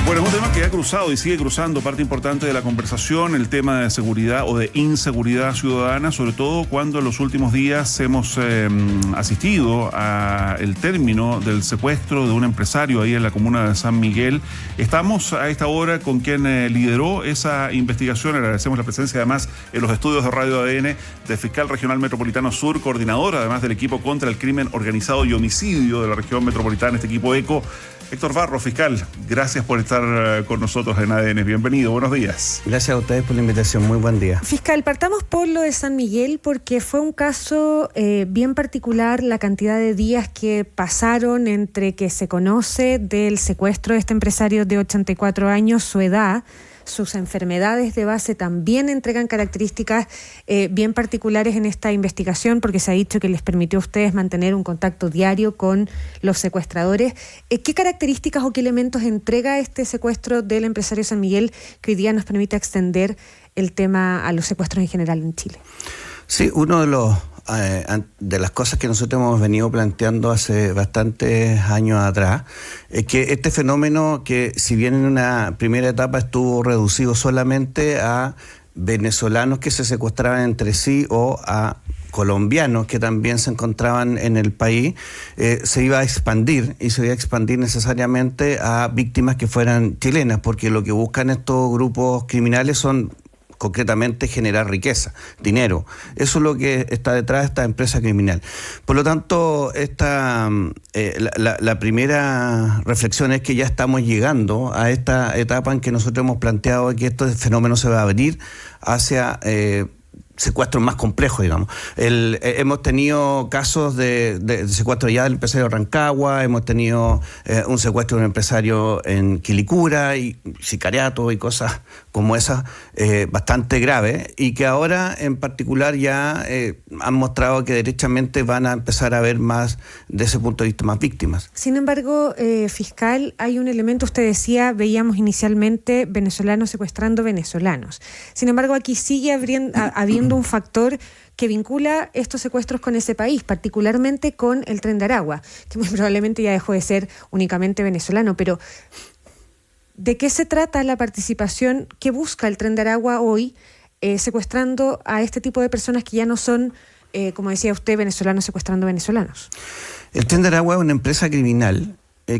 Bueno, es un tema que ha cruzado y sigue cruzando parte importante de la conversación, el tema de seguridad o de inseguridad ciudadana, sobre todo cuando en los últimos días hemos asistido al término del secuestro de un empresario ahí en la comuna de San Miguel. Estamos a esta hora con quien lideró esa investigación. Agradecemos la presencia además en los estudios de Radio ADN del fiscal regional metropolitano sur, coordinador además del equipo contra el crimen organizado y homicidio de la región metropolitana, este equipo ECO. Héctor Barros, fiscal, gracias por estar con nosotros en ADN. Bienvenido, buenos días. Gracias a ustedes por la invitación, muy buen día. Fiscal, partamos por lo de San Miguel porque fue un caso bien particular, la cantidad de días que pasaron entre que se conoce del secuestro de este empresario de 84 años, su edad. Sus enfermedades de base también entregan características bien particulares en esta investigación, porque se ha dicho que les permitió a ustedes mantener un contacto diario con los secuestradores. ¿Qué características o qué elementos entrega este secuestro del empresario San Miguel que hoy día nos permite extender el tema a los secuestros en general en Chile? Sí, uno de las cosas que nosotros hemos venido planteando hace bastantes años atrás es que este fenómeno, que si bien en una primera etapa estuvo reducido solamente a venezolanos que se secuestraban entre sí o a colombianos que también se encontraban en el país, se iba a expandir necesariamente a víctimas que fueran chilenas, porque lo que buscan estos grupos criminales son concretamente generar riqueza, dinero. Eso es lo que está detrás de esta empresa criminal. Por lo tanto, la primera reflexión es que ya estamos llegando a esta etapa en que nosotros hemos planteado que este fenómeno se va a abrir hacia secuestros más complejos, digamos. Hemos tenido casos de secuestro ya del empresario de Rancagua, hemos tenido un secuestro de un empresario en Quilicura y sicariato y cosas como esas bastante graves, y que ahora en particular ya han mostrado que derechamente van a empezar a haber más, de ese punto de vista, más víctimas. Sin embargo, fiscal, hay un elemento, usted decía, veíamos inicialmente venezolanos secuestrando venezolanos. Sin embargo, aquí sigue habiendo un factor que vincula estos secuestros con ese país, particularmente con el Tren de Aragua, que muy probablemente ya dejó de ser únicamente venezolano. Pero ¿de qué se trata la participación que busca el Tren de Aragua hoy, secuestrando a este tipo de personas que ya no son, como decía usted, venezolanos secuestrando venezolanos? El Tren de Aragua es una empresa criminal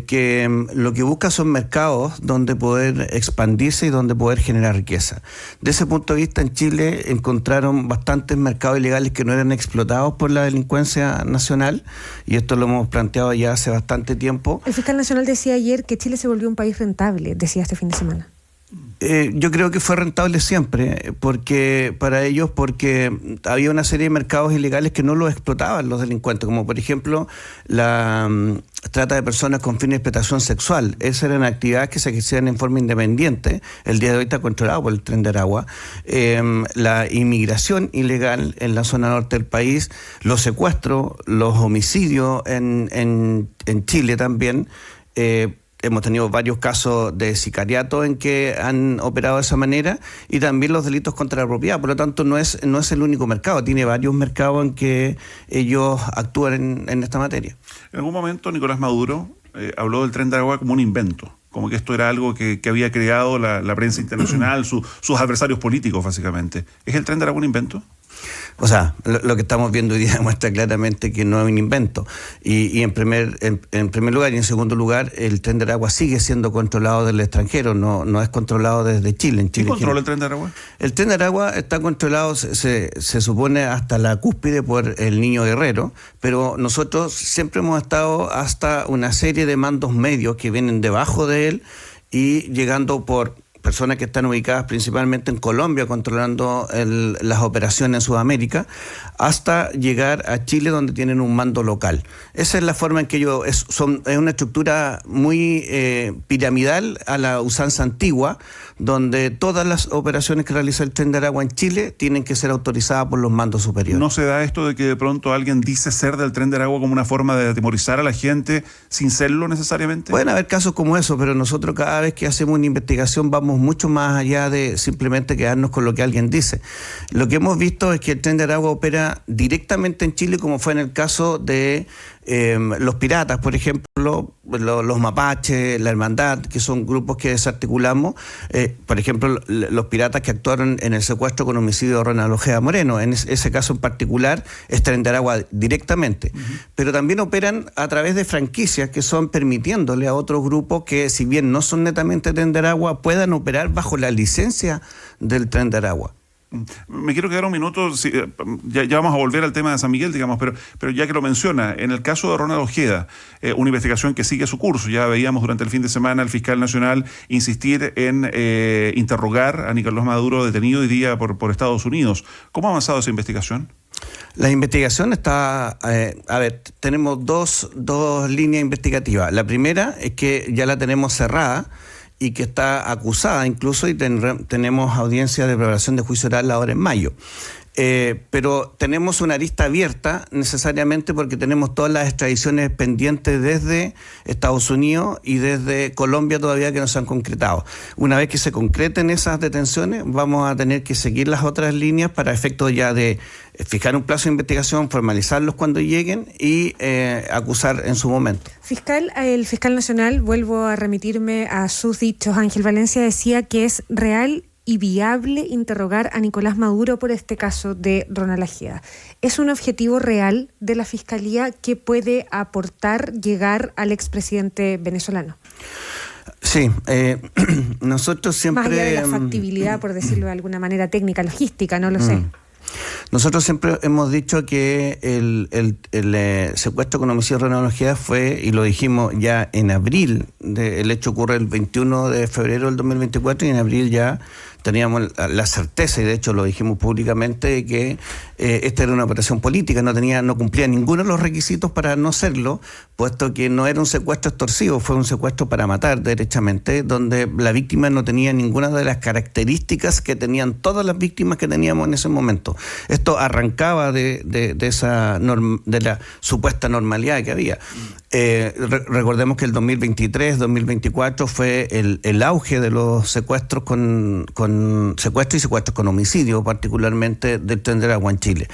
que lo que busca son mercados donde poder expandirse y donde poder generar riqueza. De ese punto de vista, en Chile encontraron bastantes mercados ilegales que no eran explotados por la delincuencia nacional, y esto lo hemos planteado ya hace bastante tiempo. El fiscal nacional decía ayer que Chile se volvió un país rentable, decía este fin de semana. Yo creo que fue rentable siempre, porque había una serie de mercados ilegales que no los explotaban los delincuentes, como por ejemplo la trata de personas con fines de explotación sexual. Esas eran actividades que se hacían en forma independiente. El día de hoy está controlado por el Tren de Aragua. La inmigración ilegal en la zona norte del país, los secuestros, los homicidios en Chile también. Hemos tenido varios casos de sicariato en que han operado de esa manera, y también los delitos contra la propiedad. Por lo tanto, no es el único mercado, tiene varios mercados en que ellos actúan en esta materia. En algún momento Nicolás Maduro habló del Tren de Aragua como un invento, como que esto era algo que había creado la prensa internacional, sus adversarios políticos básicamente. ¿Es el Tren de Aragua un invento? O sea, lo que estamos viendo hoy día demuestra claramente que no es un invento. Y en primer lugar, y en segundo lugar, el Tren de Aragua sigue siendo controlado del extranjero, no es controlado desde Chile. ¿Quién controla el Tren de Aragua? El Tren de Aragua está controlado, se supone, hasta la cúspide por el Niño Guerrero, pero nosotros siempre hemos estado hasta una serie de mandos medios que vienen debajo de él y llegando por personas que están ubicadas principalmente en Colombia, controlando las operaciones en Sudamérica, hasta llegar a Chile, donde tienen un mando local. Esa es la forma en que ellos es una estructura muy piramidal a la usanza antigua, donde todas las operaciones que realiza el Tren de Aragua en Chile tienen que ser autorizadas por los mandos superiores. ¿No se da esto de que de pronto alguien dice ser del Tren de Aragua como una forma de atemorizar a la gente sin serlo necesariamente? Pueden haber casos como eso, pero nosotros cada vez que hacemos una investigación vamos mucho más allá de simplemente quedarnos con lo que alguien dice. Lo que hemos visto es que el Tren de Aragua opera directamente en Chile, como fue en el caso de los piratas, por ejemplo. los mapaches, la hermandad, que son grupos que desarticulamos, por ejemplo, los piratas que actuaron en el secuestro con homicidio de Ronald Ojeda Moreno, en ese caso en particular es Tren de Aragua directamente, pero también operan a través de franquicias que son permitiéndole a otros grupos que, si bien no son netamente Tren de Aragua, puedan operar bajo la licencia del Tren de Aragua. Me quiero quedar un minuto, ya vamos a volver al tema de San Miguel, digamos, pero ya que lo menciona, en el caso de Ronald Ojeda, una investigación que sigue su curso, ya veíamos durante el fin de semana al fiscal nacional insistir en interrogar a Nicolás Maduro, detenido hoy día por Estados Unidos. ¿Cómo ha avanzado esa investigación? La investigación está, tenemos dos líneas investigativas. La primera es que ya la tenemos cerrada y que está acusada incluso, y tenemos audiencia de preparación de juicio oral ahora en mayo. Pero tenemos una arista abierta necesariamente porque tenemos todas las extradiciones pendientes desde Estados Unidos y desde Colombia todavía que no se han concretado. Una vez que se concreten esas detenciones, vamos a tener que seguir las otras líneas para efectos ya de fijar un plazo de investigación, formalizarlos cuando lleguen y acusar en su momento. Fiscal, el fiscal nacional, vuelvo a remitirme a sus dichos, Ángel Valencia decía que es real y viable interrogar a Nicolás Maduro por este caso de Ronald Ojeda. ¿Es un objetivo real de la Fiscalía que puede aportar llegar al expresidente venezolano? Sí, nosotros siempre... Más allá de la factibilidad, por decirlo de alguna manera técnica, logística, no lo sé. Nosotros siempre hemos dicho que el secuestro con homicidio de Ronald Ojeda fue, y lo dijimos ya en abril, el hecho ocurre el 21 de febrero del 2024 y en abril ya teníamos la certeza, y de hecho lo dijimos públicamente, de que esta era una operación política, no cumplía ninguno de los requisitos para no serlo, puesto que no era un secuestro extorsivo, fue un secuestro para matar derechamente, donde la víctima no tenía ninguna de las características que tenían todas las víctimas que teníamos en ese momento. Esto arrancaba de la supuesta normalidad que había. Recordemos que el 2023, 2024 fue el auge de los secuestros con secuestros y secuestros con homicidio, particularmente del Tren de Aragua en Chile.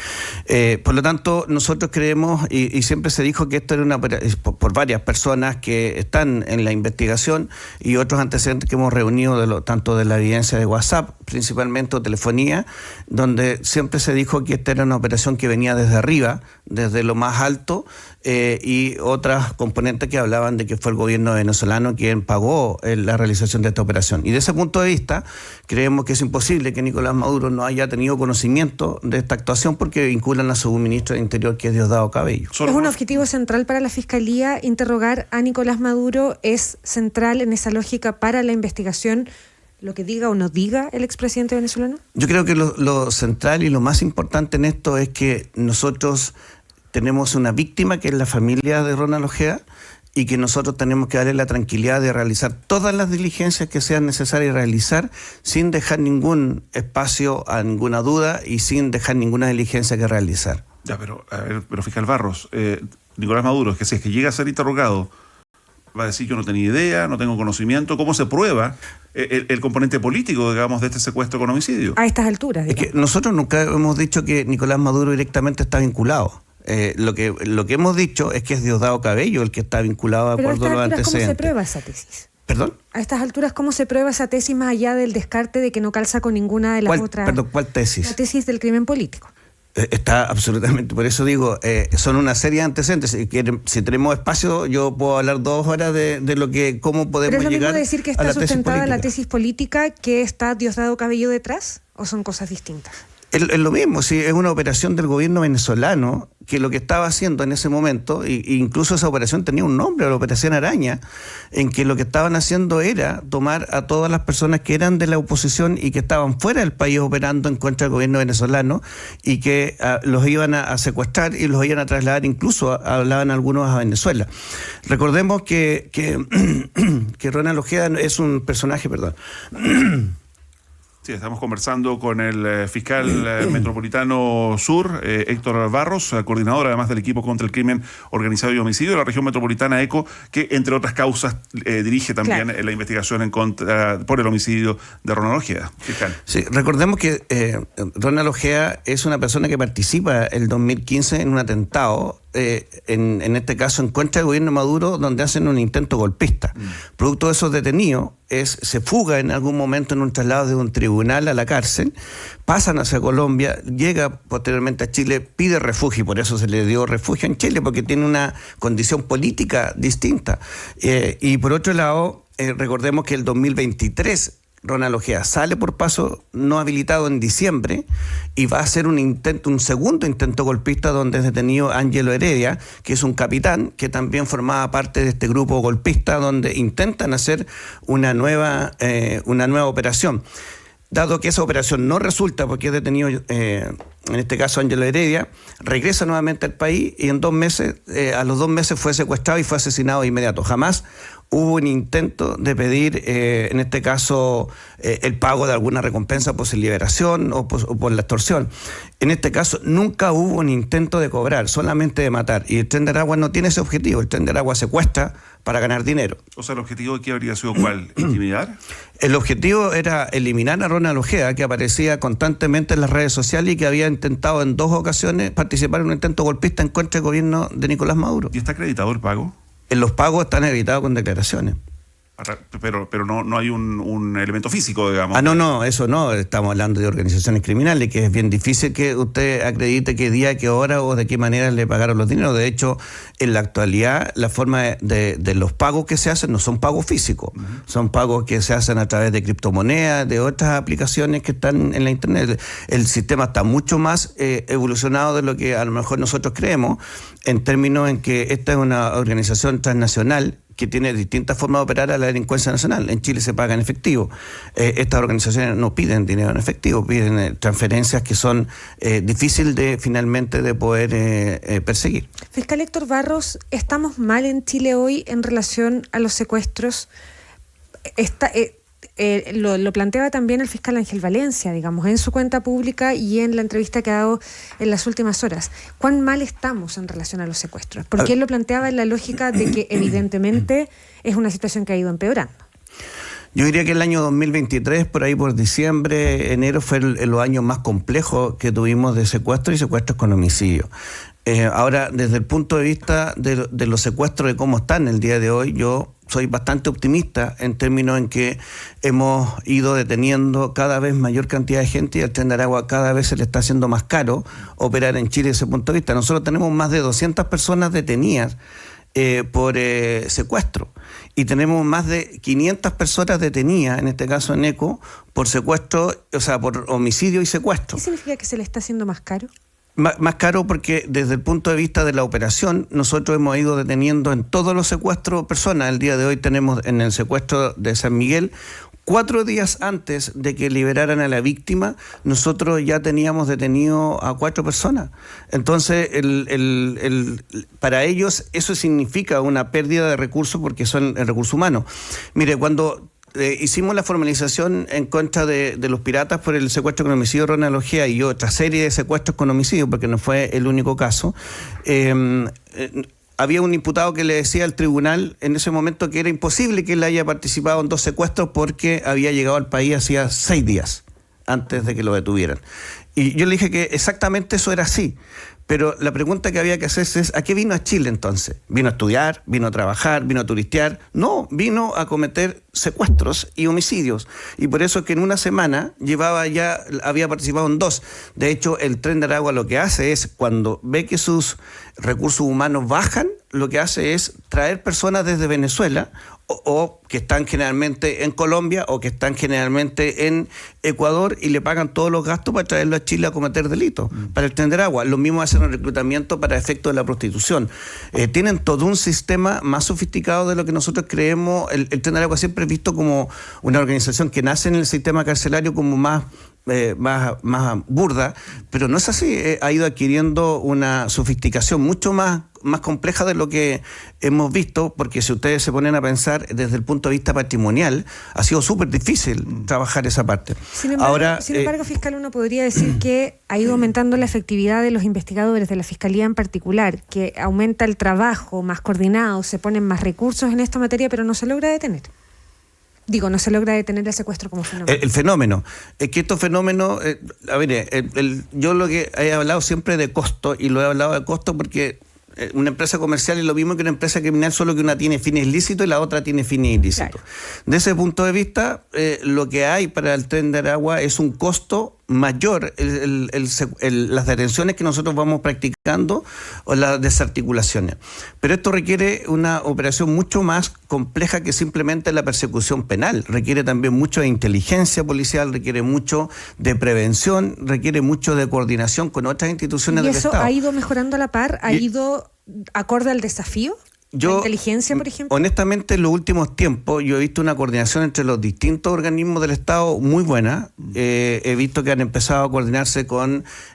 Por lo tanto, nosotros creemos, y siempre se dijo que esto era por varias personas que están en la investigación y otros antecedentes que hemos reunido tanto de la evidencia de WhatsApp, principalmente, o telefonía, donde siempre se dijo que esta era una operación que venía desde arriba, desde lo más alto, y otras componentes que hablaban de que fue el gobierno venezolano quien pagó la realización de esta operación. Y de ese punto de vista, creemos que es imposible que Nicolás Maduro no haya tenido conocimiento de esta actuación porque vinculan a su ministro de Interior, que es Diosdado Cabello. ¿Es un objetivo central para la Fiscalía interrogar a Nicolás Maduro? ¿Es central en esa lógica para la investigación lo que diga o no diga el expresidente venezolano? Yo creo que lo central y lo más importante en esto es que nosotros tenemos una víctima que es la familia de Ronald Ojeda y que nosotros tenemos que darle la tranquilidad de realizar todas las diligencias que sean necesarias realizar sin dejar ningún espacio a ninguna duda y sin dejar ninguna diligencia que realizar. Ya, pero fiscal Barros, Nicolás Maduro, es que si es que llega a ser interrogado, va a decir yo no tenía idea, no tengo conocimiento. ¿Cómo se prueba el componente político, digamos, de este secuestro con homicidio? A estas alturas, digamos. Es que nosotros nunca hemos dicho que Nicolás Maduro directamente está vinculado. Lo que hemos dicho es que es Diosdado Cabello el que está vinculado de acuerdo a los antecedentes. ¿Cómo se prueba esa tesis? ¿Perdón? A estas alturas, ¿cómo se prueba esa tesis más allá del descarte de que no calza con ninguna de las otras? Perdón, ¿cuál tesis? La tesis del crimen político. Está absolutamente, por eso digo, son una serie de antecedentes. Si tenemos espacio, yo puedo hablar 2 horas de cómo podemos llegar a la tesis política. ¿Pero es lo mismo decir que está sustentada la tesis política que está Diosdado Cabello detrás? ¿O son cosas distintas? Es lo mismo, sí, es una operación del gobierno venezolano que lo que estaba haciendo en ese momento, e incluso esa operación tenía un nombre, la Operación Araña, en que lo que estaban haciendo era tomar a todas las personas que eran de la oposición y que estaban fuera del país operando en contra del gobierno venezolano y que los iban a secuestrar y los iban a trasladar, incluso hablaban algunos a Venezuela. Recordemos que Ronald Ojeda es un personaje, Sí, estamos conversando con el fiscal metropolitano sur, Héctor Barros, coordinador además del equipo contra el crimen organizado y homicidio de la región metropolitana ECO, que entre otras causas dirige también la investigación por el homicidio de Ronald Ojeda. Fiscal. Sí, recordemos que Ronald Ojeda es una persona que participa el 2015 en un atentado en este caso en contra del gobierno de Maduro, donde hacen un intento golpista. Producto de esos detenidos, se fuga en algún momento en un traslado de un tribunal a la cárcel, pasan hacia Colombia, llega posteriormente a Chile, pide refugio, y por eso se le dio refugio en Chile, porque tiene una condición política distinta. Y por otro lado, recordemos que el 2023 Ronald Ojeda sale por paso no habilitado en diciembre y va a hacer un segundo intento golpista donde es detenido Ángelo Heredia, que es un capitán que también formaba parte de este grupo golpista donde intentan hacer una nueva operación. Dado que esa operación no resulta porque es detenido, en este caso Ángelo Heredia, regresa nuevamente al país y a los 2 meses fue secuestrado y fue asesinado de inmediato. Jamás hubo un intento de pedir, en este caso, el pago de alguna recompensa por su liberación o por la extorsión. En este caso, nunca hubo un intento de cobrar, solamente de matar. Y el Tren de Aragua no tiene ese objetivo. El Tren de Aragua secuestra para ganar dinero. O sea, ¿el objetivo de qué habría sido cuál? ¿Intimidar? El objetivo era eliminar a Ronald Ojeda, que aparecía constantemente en las redes sociales y que había intentado en 2 ocasiones participar en un intento golpista en contra del gobierno de Nicolás Maduro. ¿Y está acreditado el pago? Los pagos están acreditados con declaraciones. Pero no hay un elemento físico, digamos. No, eso no. Estamos hablando de organizaciones criminales, que es bien difícil que usted acredite qué día, qué hora o de qué manera le pagaron los dineros. De hecho, en la actualidad, la forma de los pagos que se hacen no son pagos físicos. Son pagos que se hacen a través de criptomonedas, de otras aplicaciones que están en la Internet. El sistema está mucho más evolucionado de lo que a lo mejor nosotros creemos, en términos en que esta es una organización transnacional que tiene distintas formas de operar a la delincuencia nacional. En Chile se paga en efectivo. Estas organizaciones no piden dinero en efectivo, piden transferencias que son difíciles de poder perseguir. Fiscal Héctor Barros, ¿estamos mal en Chile hoy en relación a los secuestros? Lo planteaba también el fiscal Ángel Valencia, digamos, en su cuenta pública y en la entrevista que ha dado en las últimas horas. ¿Cuán mal estamos en relación a los secuestros? Porque él lo planteaba en la lógica de que evidentemente es una situación que ha ido empeorando. Yo diría que el año 2023, por ahí por diciembre, enero, fue los años más complejos que tuvimos de secuestros y secuestros con homicidio. Ahora, desde el punto de vista de los secuestros, de cómo están el día de hoy, yo soy bastante optimista en términos en que hemos ido deteniendo cada vez mayor cantidad de gente y al Tren de Aragua cada vez se le está haciendo más caro operar en Chile desde ese punto de vista. Nosotros tenemos más de 200 personas detenidas por secuestro y tenemos más de 500 personas detenidas, en este caso en ECO, por secuestro, o sea, por homicidio y secuestro. ¿Qué significa que se le está haciendo más caro? Más caro porque desde el punto de vista de la operación nosotros hemos ido deteniendo en todos los secuestros personas. El día de hoy tenemos en el secuestro de San Miguel 4 días antes de que liberaran a la víctima, nosotros ya teníamos detenido a 4 personas. Entonces, para ellos eso significa una pérdida de recursos porque son el recurso humano. Mire, cuando hicimos la formalización en contra de los piratas por el secuestro con homicidio de Ronald Ojeda y otra serie de secuestros con homicidio, porque no fue el único caso, había un imputado que le decía al tribunal en ese momento que era imposible que él haya participado en 2 secuestros porque había llegado al país hacía 6 días antes de que lo detuvieran. Y yo le dije que exactamente eso era así. Pero la pregunta que había que hacerse es, ¿a qué vino a Chile entonces? ¿Vino a estudiar? ¿Vino a trabajar? ¿Vino a turistear? No, vino a cometer secuestros y homicidios. Y por eso es que en una semana había participado en 2. De hecho, el Tren de Aragua lo que hace es, cuando ve que sus recursos humanos bajan, lo que hace es traer personas desde Venezuela o que están generalmente en Colombia o que están generalmente en Ecuador y le pagan todos los gastos para traerlo a Chile a cometer delitos. Para el Tren de Aragua, lo mismo hacen el reclutamiento para efectos de la prostitución. Tienen todo un sistema más sofisticado de lo que nosotros creemos. El Tren de Aragua siempre es visto como una organización que nace en el sistema carcelario como más burda, pero no es así. Ha ido adquiriendo una sofisticación mucho más compleja de lo que hemos visto, porque si ustedes se ponen a pensar desde el punto de vista patrimonial, ha sido súper difícil trabajar esa parte. Sin embargo, fiscal, uno podría decir que ha ido aumentando la efectividad de los investigadores, de la Fiscalía en particular, que aumenta el trabajo más coordinado, se ponen más recursos en esta materia, pero no se logra detener. No se logra detener el secuestro como fenómeno. El fenómeno. Es que estos fenómenos, yo lo que he hablado siempre de costo, y lo he hablado de costo porque Una empresa comercial es lo mismo que una empresa criminal, solo que una tiene fines lícitos y la otra tiene fines ilícitos. Claro. De ese punto de vista, lo que hay para el Tren de Aragua es un costo mayor, las detenciones que nosotros vamos practicando o las desarticulaciones. Pero esto requiere una operación mucho más compleja que simplemente la persecución penal. Requiere también mucho de inteligencia policial, requiere mucho de prevención, requiere mucho de coordinación con otras instituciones del Estado. ¿Y eso ha ido mejorando a la par? ¿Ha ido acorde al desafío? ¿La inteligencia, por ejemplo? Honestamente, en los últimos tiempos yo he visto una coordinación entre los distintos organismos del Estado muy buena. He visto que han empezado a coordinarse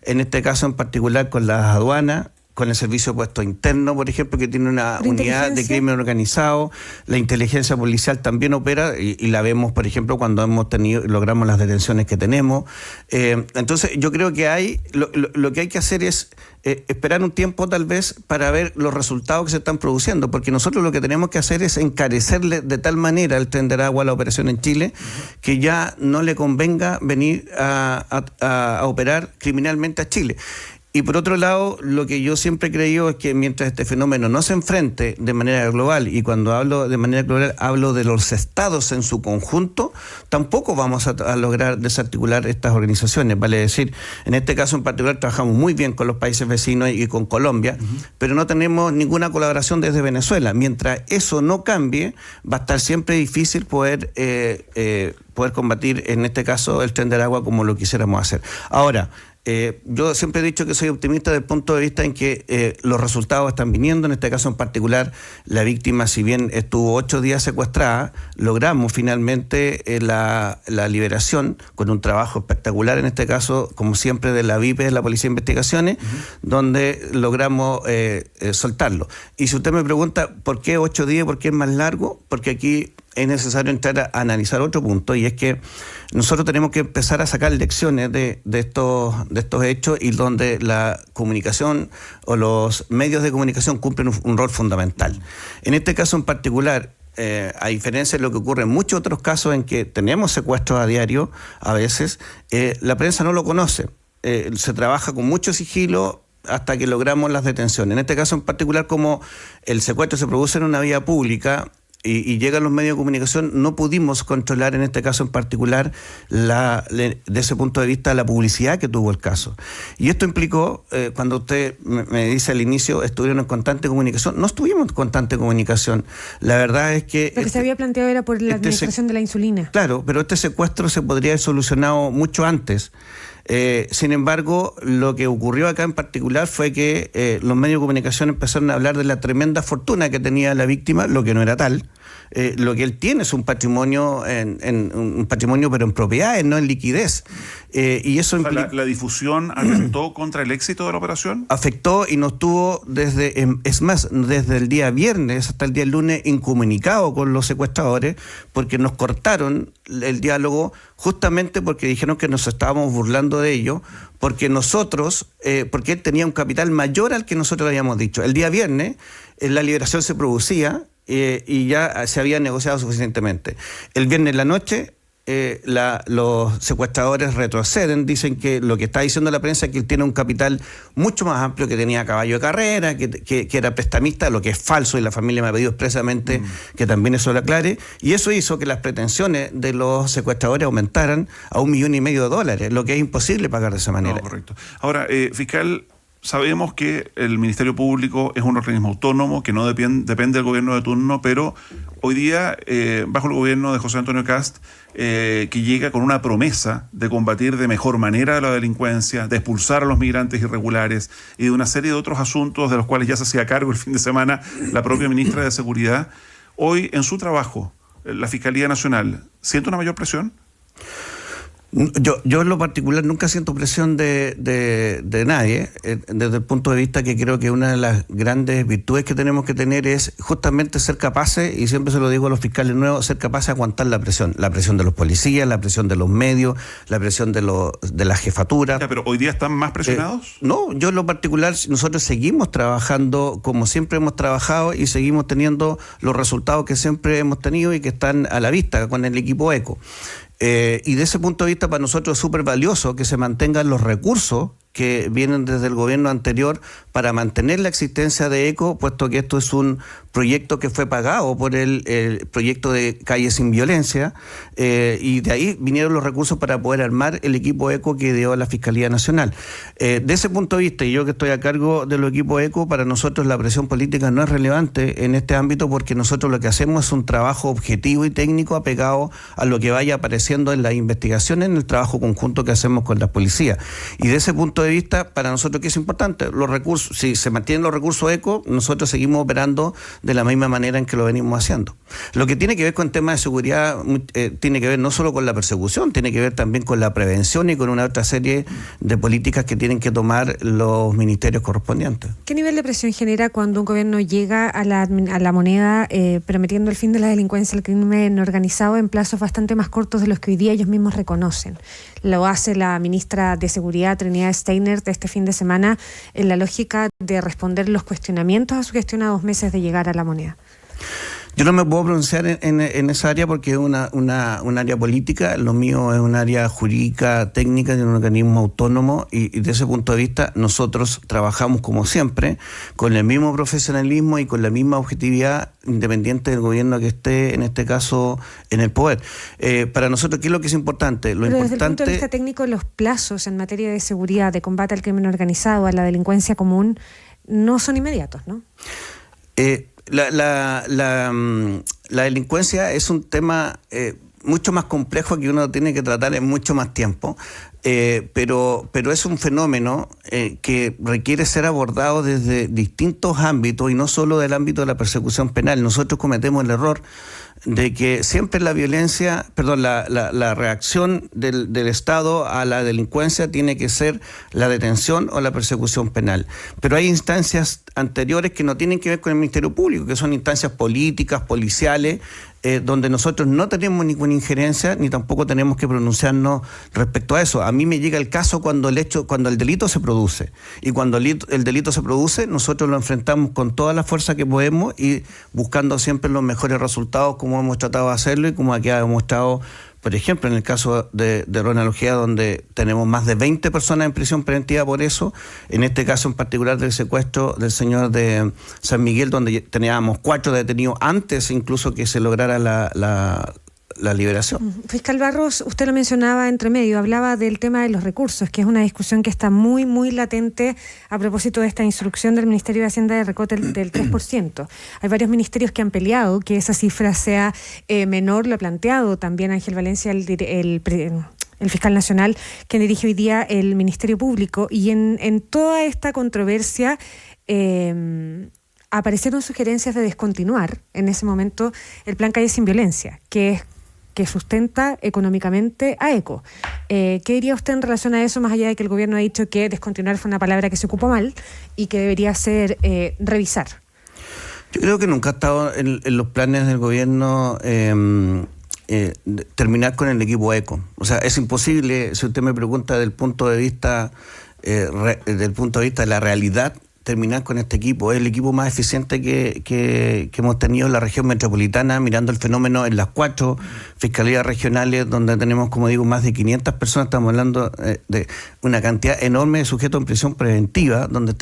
en este caso en particular, con las aduanas, con el Servicio de Puesto Interno, por ejemplo, que tiene una unidad de crimen organizado. La inteligencia policial también opera y la vemos, por ejemplo, cuando logramos las detenciones que tenemos. Entonces, yo creo que lo que hay que hacer es esperar un tiempo tal vez para ver los resultados que se están produciendo, porque nosotros lo que tenemos que hacer es encarecerle de tal manera el Tren de Aragua a la operación en Chile, que ya no le convenga venir a operar criminalmente a Chile. Y por otro lado, lo que yo siempre he creído es que mientras este fenómeno no se enfrente de manera global, y cuando hablo de manera global hablo de los estados en su conjunto, tampoco vamos a lograr desarticular estas organizaciones. Vale decir, en este caso en particular trabajamos muy bien con los países vecinos y con Colombia, pero no tenemos ninguna colaboración desde Venezuela. Mientras eso no cambie, va a estar siempre difícil poder combatir, en este caso, el Tren de Aragua como lo quisiéramos hacer. Ahora, yo siempre he dicho que soy optimista desde el punto de vista en que los resultados están viniendo. En este caso en particular, la víctima, si bien estuvo 8 días secuestrada, logramos finalmente la liberación con un trabajo espectacular, en este caso, como siempre, de la VIPE, de la Policía de Investigaciones, donde logramos soltarlo. Y si usted me pregunta por qué 8 días, por qué es más largo, porque aquí es necesario entrar a analizar otro punto, y es que nosotros tenemos que empezar a sacar lecciones de estos hechos, y donde la comunicación o los medios de comunicación cumplen un rol fundamental. En este caso en particular, a diferencia de lo que ocurre en muchos otros casos en que tenemos secuestros a diario, a veces, la prensa no lo conoce. Se trabaja con mucho sigilo hasta que logramos las detenciones. En este caso en particular, como el secuestro se produce en una vía pública, y llegan los medios de comunicación, no pudimos controlar en este caso en particular de ese punto de vista la publicidad que tuvo el caso. Y esto implicó, cuando usted me dice al inicio, estuvieron en constante comunicación. No estuvimos en constante comunicación. La verdad es que... Lo que se había planteado era por la administración de la insulina. Claro, pero este secuestro se podría haber solucionado mucho antes. Sin embargo, lo que ocurrió acá en particular fue que los medios de comunicación empezaron a hablar de la tremenda fortuna que tenía la víctima, lo que no era tal. Lo que él tiene es un patrimonio, un patrimonio pero en propiedades, no en liquidez. Y eso ¿La difusión atentó contra el éxito de la operación? Afectó y nos tuvo desde el día viernes hasta el día lunes incomunicado con los secuestradores, porque nos cortaron el diálogo justamente porque dijeron que nos estábamos burlando de ello, porque porque él tenía un capital mayor al que nosotros habíamos dicho. El día viernes la liberación se producía y ya se había negociado suficientemente. El viernes en la noche los secuestradores retroceden, dicen que lo que está diciendo la prensa es que él tiene un capital mucho más amplio, que tenía caballo de carrera, que era prestamista, lo que es falso, y la familia me ha pedido expresamente que también eso lo aclare, y eso hizo que las pretensiones de los secuestradores aumentaran a $1,5 millones, lo que es imposible pagar de esa manera. No, correcto. Ahora, fiscal, sabemos que el Ministerio Público es un organismo autónomo que no depende del gobierno de turno, pero hoy día, bajo el gobierno de José Antonio Kast, que llega con una promesa de combatir de mejor manera la delincuencia, de expulsar a los migrantes irregulares y de una serie de otros asuntos de los cuales ya se hacía cargo el fin de semana la propia ministra de Seguridad. Hoy, en su trabajo, la Fiscalía Nacional, ¿siente una mayor presión? Yo en lo particular nunca siento presión de nadie, desde el punto de vista que creo que una de las grandes virtudes que tenemos que tener es justamente ser capaces, y siempre se lo digo a los fiscales nuevos, ser capaces de aguantar la presión de los policías, la presión de los medios, la presión de la jefatura. ¿Pero hoy día están más presionados? No, yo en lo particular, nosotros seguimos trabajando como siempre hemos trabajado y seguimos teniendo los resultados que siempre hemos tenido y que están a la vista con el equipo ECO. Y de ese punto de vista para nosotros es súper valioso que se mantengan los recursos que vienen desde el gobierno anterior para mantener la existencia de ECO, puesto que esto es un proyecto que fue pagado por el proyecto de Calle Sin Violencia, y de ahí vinieron los recursos para poder armar el equipo ECO que dio la Fiscalía Nacional. De ese punto de vista, y yo que estoy a cargo de los equipos ECO, para nosotros la presión política no es relevante en este ámbito, porque nosotros lo que hacemos es un trabajo objetivo y técnico apegado a lo que vaya apareciendo en las investigaciones, en el trabajo conjunto que hacemos con la policía. Y de ese punto de vista, para nosotros, ¿qué es importante? Los recursos, si se mantienen los recursos ECO, nosotros seguimos operando de la misma manera en que lo venimos haciendo. Lo que tiene que ver con temas de seguridad tiene que ver no solo con la persecución, tiene que ver también con la prevención y con una otra serie de políticas que tienen que tomar los ministerios correspondientes. ¿Qué nivel de presión genera cuando un gobierno llega a la moneda prometiendo el fin de la delincuencia, el crimen organizado en plazos bastante más cortos de los que hoy día ellos mismos reconocen? Lo hace la ministra de Seguridad, Trinidad Steiner, este fin de semana, en la lógica de responder los cuestionamientos a su gestión a 2 meses de llegar a la moneda. Yo no me puedo pronunciar en esa área porque es un área política. Lo mío es un área jurídica, técnica, de un organismo autónomo, y de ese punto de vista nosotros trabajamos como siempre con el mismo profesionalismo y con la misma objetividad, independiente del gobierno que esté, en este caso, en el poder. Para nosotros, ¿qué es lo que es importante? Pero desde el punto de vista técnico, los plazos en materia de seguridad, de combate al crimen organizado, a la delincuencia común, no son inmediatos, ¿no? La delincuencia es un tema mucho más complejo que uno tiene que tratar en mucho más tiempo, pero es un fenómeno que requiere ser abordado desde distintos ámbitos y no solo del ámbito de la persecución penal. Nosotros cometemos el error de que siempre la reacción del Estado a la delincuencia tiene que ser la detención o la persecución penal. Pero hay instancias anteriores que no tienen que ver con el Ministerio Público, que son instancias políticas, policiales, donde nosotros no tenemos ninguna injerencia ni tampoco tenemos que pronunciarnos respecto a eso. A mí me llega el caso cuando el delito se produce, y cuando el delito se produce nosotros lo enfrentamos con toda la fuerza que podemos y buscando siempre los mejores resultados, como hemos tratado de hacerlo y como aquí ha demostrado, por ejemplo, en el caso de Ronald Ojeda, donde tenemos más de 20 personas en prisión preventiva por eso, en este caso en particular del secuestro del señor de San Miguel, donde teníamos 4 detenidos antes incluso que se lograra la liberación. Fiscal Barros, usted lo mencionaba entre medio, hablaba del tema de los recursos, que es una discusión que está muy, muy latente a propósito de esta instrucción del Ministerio de Hacienda de recorte del 3%. Hay varios ministerios que han peleado que esa cifra sea menor, lo ha planteado también Ángel Valencia, el fiscal nacional, quien dirige hoy día el Ministerio Público, y en toda esta controversia aparecieron sugerencias de descontinuar en ese momento el plan Calle Sin Violencia, que sustenta económicamente a ECO. ¿Qué diría usted en relación a eso, más allá de que el gobierno ha dicho que descontinuar fue una palabra que se ocupó mal y que debería ser revisar? Yo creo que nunca ha estado en los planes del gobierno terminar con el equipo ECO. O sea, es imposible, si usted me pregunta desde el punto de vista de la realidad, terminar con este equipo. Es el equipo más eficiente que hemos tenido en la región metropolitana, mirando el fenómeno en las 4 fiscalías regionales, donde tenemos, como digo, más de 500 personas. Estamos hablando de una cantidad enorme de sujetos en prisión preventiva, donde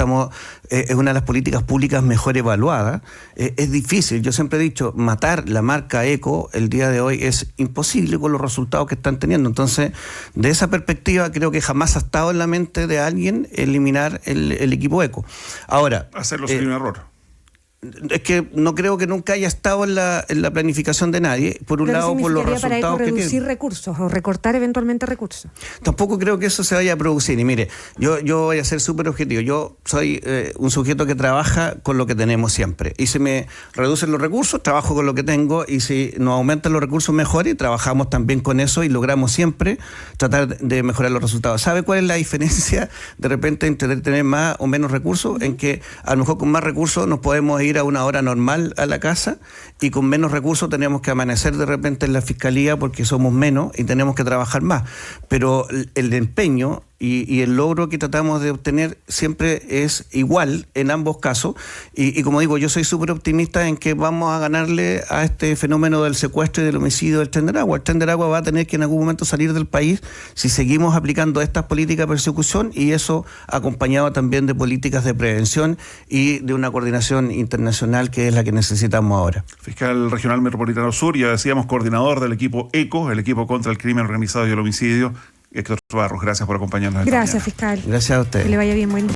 es una de las políticas públicas mejor evaluadas. Es difícil, yo siempre he dicho, matar la marca ECO el día de hoy es imposible con los resultados que están teniendo. Entonces, de esa perspectiva, creo que jamás ha estado en la mente de alguien eliminar el equipo ECO. Ahora, hacerlo sería un error. Es que no creo que nunca haya estado en la planificación de nadie, por un lado por los resultados que tiene. ¿Reducir recursos o recortar eventualmente recursos? Tampoco creo que eso se vaya a producir. Y mire, yo voy a ser súper objetivo. Yo soy un sujeto que trabaja con lo que tenemos siempre. Y si me reducen los recursos, trabajo con lo que tengo. Y si nos aumentan los recursos, mejor. Y trabajamos también con eso y logramos siempre tratar de mejorar los resultados. ¿Sabe cuál es la diferencia de repente entre tener más o menos recursos? En que a lo mejor con más recursos nos podemos ir a una hora normal a la casa, y con menos recursos tenemos que amanecer de repente en la fiscalía porque somos menos y tenemos que trabajar más. Pero el empeño y el logro que tratamos de obtener siempre es igual en ambos casos. Y como digo, yo soy súper optimista en que vamos a ganarle a este fenómeno del secuestro y del homicidio del Tren de Aragua. El Tren de Aragua va a tener que en algún momento salir del país si seguimos aplicando estas políticas de persecución, y eso acompañado también de políticas de prevención y de una coordinación internacional que es la que necesitamos ahora. Fiscal Regional Metropolitano Sur, ya decíamos, coordinador del equipo ECO, el equipo contra el crimen organizado y el homicidio, Héctor Barros. Gracias por acompañarnos. Gracias, fiscal. Gracias a ustedes. Que le vaya bien, buen día.